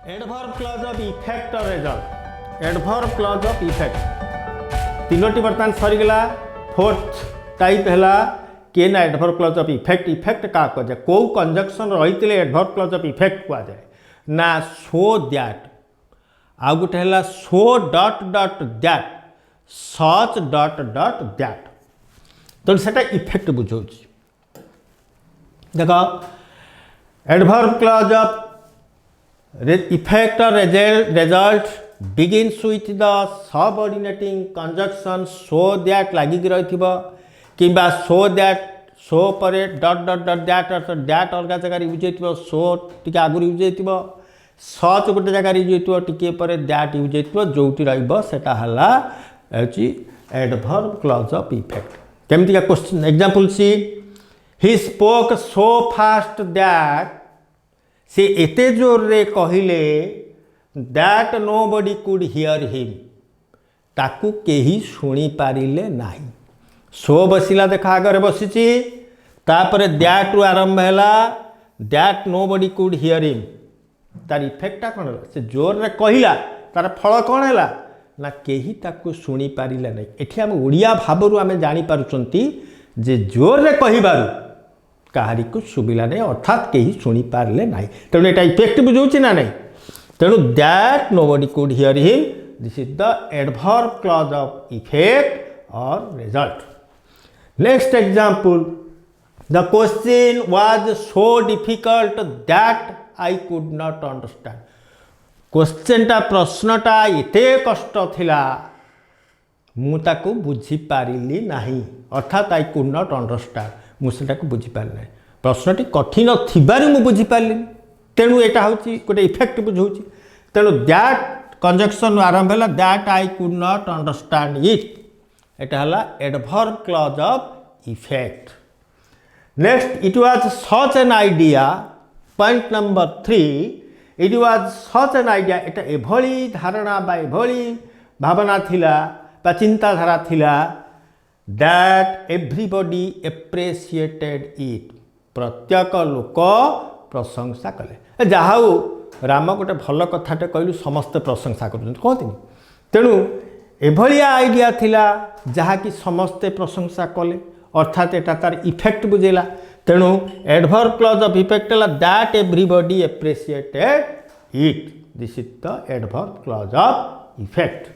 Adverb clause of effect और result. Adverb clause of effect तीनोटी बर्तमान सरीगला। फोर्थ टाइप है किए ना adverb clause of effect. Effect क्या कहुए कौ कंजक्शन रही एडवर्ब क्लॉज ऑफ इफेक्ट कहुए ना सो दैट आउ गोटे है so dot dot that such dot dot that तो सेटा इफेक्ट बुझाऊँ। देख एडवर्ब क्लॉज ऑफ इफेक्ट और result begins with the subordinating conjunction so that लगिक रही किंबा सो दैट सो पर dot dot dot that earth that अलग जगह यूज हो सो टी आगुरी यूज हो सच गोटे जगह यूज हो टी पर दैट यूज हो जो रहा है एडवर्ब क्लॉज ऑफ इफेक्ट। केमती question example see he spoke so fast that से एते जोर रे कहिले that nobody could hear him ताकू केही शुणी पारिले नाही। सो बसिला देख आगे बसी तापर दैट रु आरंभ है that nobody could hear him तार इफेक्टा कौन है से जोर रे कहला तार फल कौन है ना केही ताकू शुणी पारिले नहीं। एठी हम ओडिया भावरु आमे जानि पारुचंती जे जोर रे कहिबारु कहारी को सुबिला नहीं अर्थात कहीं शुणी पारे ना तेणु यहाँ इफेक्ट बुझाऊँ ना नहीं तेणु that nobody could hear him this is the adverb clause of effect और result. Next example the question was so difficult that I could not understand. क्वेश्चनटा प्रश्नटा एते कष्ट थिला मुझे बुझी पारिली नहीं अर्थात आई कुड नॉट अंडरस्टैंड मुझे बुझीपारे ना प्रश्नटी कठिन थी मुझे बुझीपारे तेणु यहाँ हूँ गोटे इफेक्ट बुझाऊँ तेणु दैट कंजक्शन आरंभ है that I could not understand it यहाँ है adverb clause of effect. Next it was such an idea point number 3 it was such an idea एटा एभली धारणा बा एभली भावना थिला बा चिंताधारा थिला दैट एवरीबॉडी एप्रिशिएटेड इट प्रत्येक लोक प्रशंसा कले जाऊ राम गोटे भल कथाटे कहलु समस्ते प्रशंसा कर कहते तेणु एभलिया आइडिया थिला जहाँकि समस्ते प्रशंसा कले अर्थात एटा तार इफेक्ट बुझेला तेणु एडवर्ब क्लॉज ऑफ इफेक्ट है that everybody appreciated it this is the adverb clause of effect.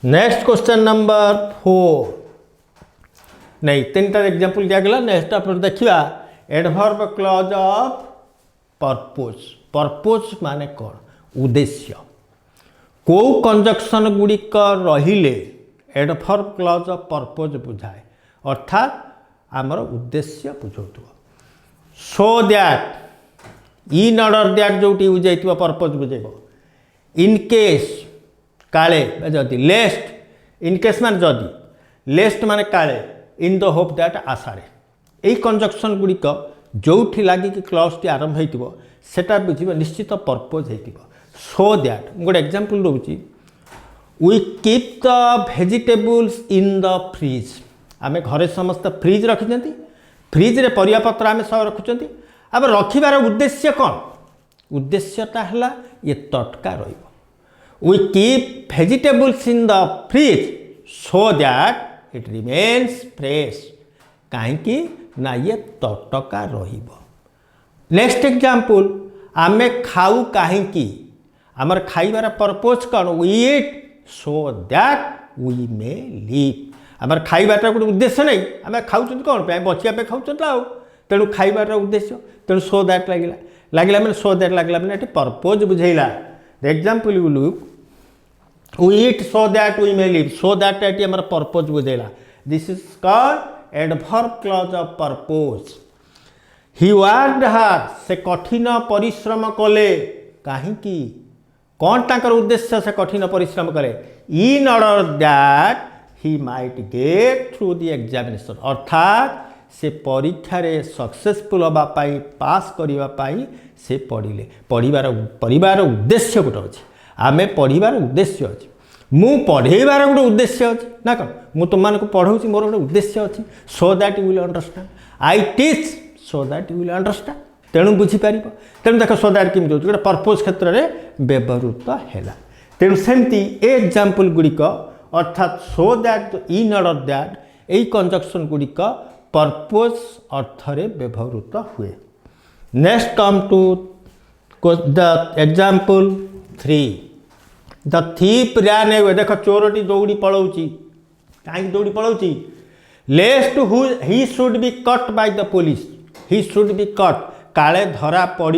Next question number 4 नहीं 3टा एग्जांपल दिया नेक्स्ट आप देखा adverb clause of purpose. Purpose माने कौन उद्देश्य को कंजक्शन गुड़िक रहिले एडवर्ब क्लॉज ऑफ पर्पोज बुझाए अर्थात आमर उद्देश्य बुझाऊ। So that in order that जो यूज हो पर्पोज बुझेब इन केस काले जदि लेस्ट इन केस मान जदि लेस्ट माने काले इन द होप दैट आशारे यही कंजक्शन गुड़िक जो लगिक क्लॉज आरंभ हो सेटा बुझे निश्चित पर्पोज हो। सो दैट गोटे एग्जांपल दूसरी we keep the vegetables in the fridge आम घरे समस्त फ्रिज रखिंट फ्रिज रे परियापत्र आम सब रखुंट आम रखार उद्देश्य कौन उद्देश्यटा है ये तटका we keep vegetables in the fridge so that it remains fresh कहीं ना ये तटका रहिबो। नेक्स्ट एग्जांपल आमे खाऊ कहीं आमर खाइबार पर्पोज कौन we eat so that we may live आमर खाइबार गोटे उद्देश्य नहीं आम खाऊँ कौन पे बचिया खाऊँ तेणु खाइबार उद्देश्य तेणु सो दैट लगे मैंने सो दैट लगे मैंने ये पर्पोज बुझेला। Example you look we eat so that we may live so that ये आमर पर्पोज बुझेला this is called adverb clause of purpose. He worked hard से कठिन परिश्रम कले कहीं कौन ताकर उद्देश्य से कठिन परिश्रम करे इन order that he might get through the examination अर्थात से परीक्षा रे सक्सेसफुल होगापाई पास करने से पढ़िले पढ़ार उद्देश्य गोटे अच्छे आम पढ़ार उद्देश्य अच्छे मु पढ़ेबार गोटे उद्देश्य अच्छे ना कौन मु तुमको पढ़ाऊँ मोर गोटे उद्देश्य अच्छी so that you will understand I teach so that you will understand तेणु बुझीपार तेणु देख सो दैट केमी गोटे पर्पज क्षेत्र में व्यवहृत है तेणु सेमती ए एग्जांपल गुड़िक अर्थात so that in order that यही कंजक्शन गुड़िक पर्पज अर्थ रे व्यवहृत हुए। Next come to the example 3 the thief ran away देख चोरटी दौड़ी पलाउची कहीं दौड़ी पलाउची lest he should be caught by the police he should be caught काले धरा पड़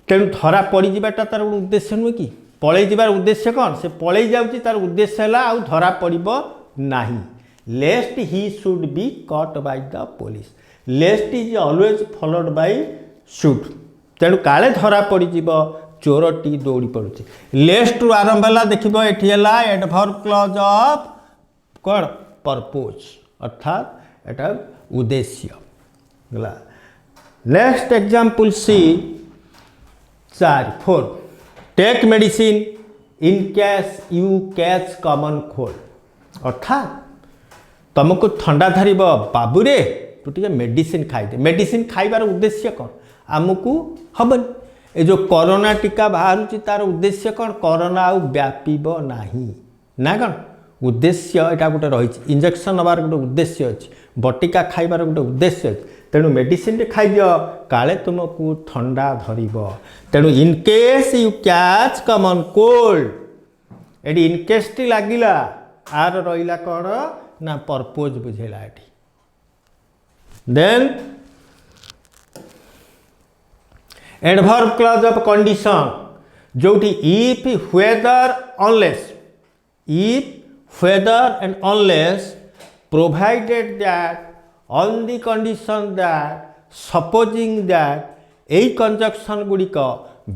तेणु धरा पड़ाटा तार गोटे उद्देश्य नुहे कि पलि जार उद्देश्य कौन से पलि जाऊँगी तार उद्देश्य है आउ धरा पड़ नहीं lest he should be caught by the police lest is always followed by should तेणु काले धरा पड़ चोरटी दौड़ी पड़ुଛି लेस्ट रु आरंभ है देखो ये एडवर्ब क्लॉज ऑफ कौन पर्पज अर्थात एटा उद्देश्य गला। Next example see 4 take medicine in case you catch common cold अर्थात तुमको ठंडा धर बाबूरे तू टे मेडिसिन खाई मेडिसिन खाइबार उद्देश्य कौन आमको हबन ये जो कोरोना टीका बाहर तार उद्देश्य कौन कोरोना आउ व्यापीब नहीं ना कौन उद्देश्य यहाँ गोटे रही इंजेक्शन नबार गोटे उद्देश्य अच्छी बटिका खाइबार गोटे उद्देश्य अच्छी तेणु मेडिसिन खाई दियो काले तुमको ठंडा धरिब तेणु in case you catch common cold ये इनकेस टी लगिला आर रहा कौन ना पर्पज बुझेला ये then adverb clause of condition जोटी if whether unless if whether and unless provided that on the condition that supposing that यही कंजक्शन गुड़िक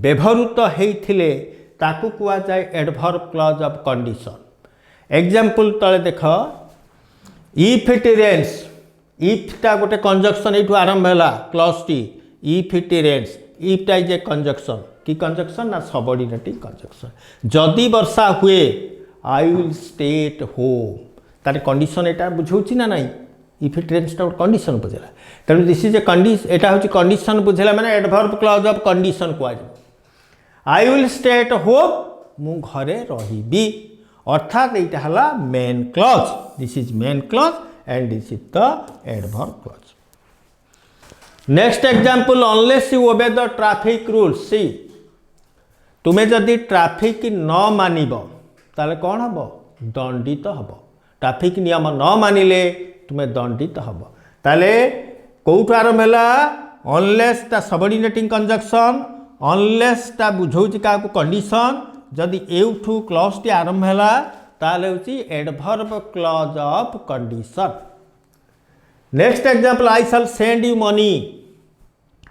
व्यवहृत होते ताकू कुआ जाए adverb clause of condition. Example तले देख इफ इट रेन्स इफटा गोटे कंजक्शन ये आरंभ है क्लॉज टी इफ इट रेन्स इफटा इज ए कंजक्शन कि कंजक्शन ना सबऑर्डिनेटिंग कंजक्शन जदि वर्षा हुए I will stay at home तार कंडीशन यहाँ बुझे ना नाई इफ इट रेन्स गोटे कंडीशन बुझेगा तेणु दिस इज ए कंडीशन यहाँ हूँ कंडीशन बुझेगा मैंने एडवर्ब क्लॉज ऑफ कंडीशन कह I will stay at home मु घरे रही अर्थात यहाँ है main clause this is main clause and this is the adverb clause. Next example unless you obey the traffic rules सी तुम्हें जदि ट्रैफिक न मानिब ताले कौन हम दंडित हम ट्रैफिक नियम न मानिले तुम्हें दंडित हम ताले कौटू आरंभ है अनलेस ता सबऑर्डिनेटिंग कंजक्शन अनलेस ता बुझौछि का कंडीशन जदि एठू क्लॉज टी आरंभ है ताले होछि adverb clause of condition. Next example I shall send you money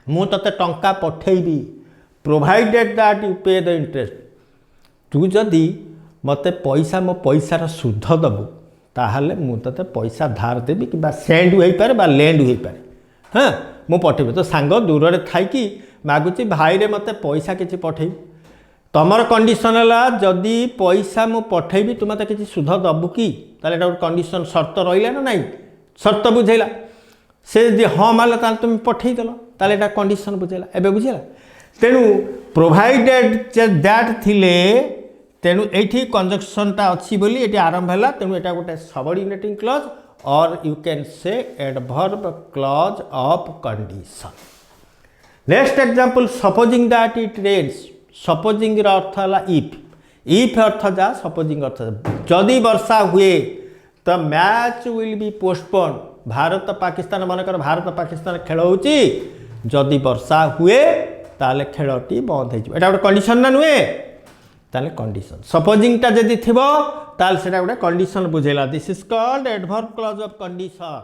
मु तते टंका पठेबी provided that you pay the interest तू जदि मते पैसा मो पैसार सुध दबु ताहले मु तते पैसा धार देबी कि सेंड हो पारे बा लेंड हो पारे हाँ मु पठेबी तो सांग दूर रे थाई कि मागुची भाई रे मते पैसा किछि पठेबी तमर कंडीशन है जदि पैसा मु पठेबी तू मते किछि सुध दबु कि ताले एटा कंडीशन शर्त रहिला ना नहीं शर्त बुझेला से यदि हाँ मारे ताले तुम पठेदेल ताले एटा कंडीशन बुझेला एबे बुझेला तेणु प्रोवाइडेड दैट थिले तेणु ये कंजक्शनटा अच्छी बोली ये आरंभ है तेणु यहाँ गोटे सबऑर्डिनेटिंग क्लॉज और you can say adverb clause of condition. Next example supposing that it rains supposing अर्थ है इफ अर्थ जा सपोजिंग अर्थ जदि वर्षा हुए तो match will be postpone Bharat Pakistan मनकर भारत पाकिस्तान खेल होची जदि वर्षा हुए ताले खेलटी बंद हो गोटे कंडीशन ना नुहे ताले कंडीशन सपोजिंगटा जदि थी ताले सेटा गोटे कंडीशन बुझेला this is called adverb clause of condition.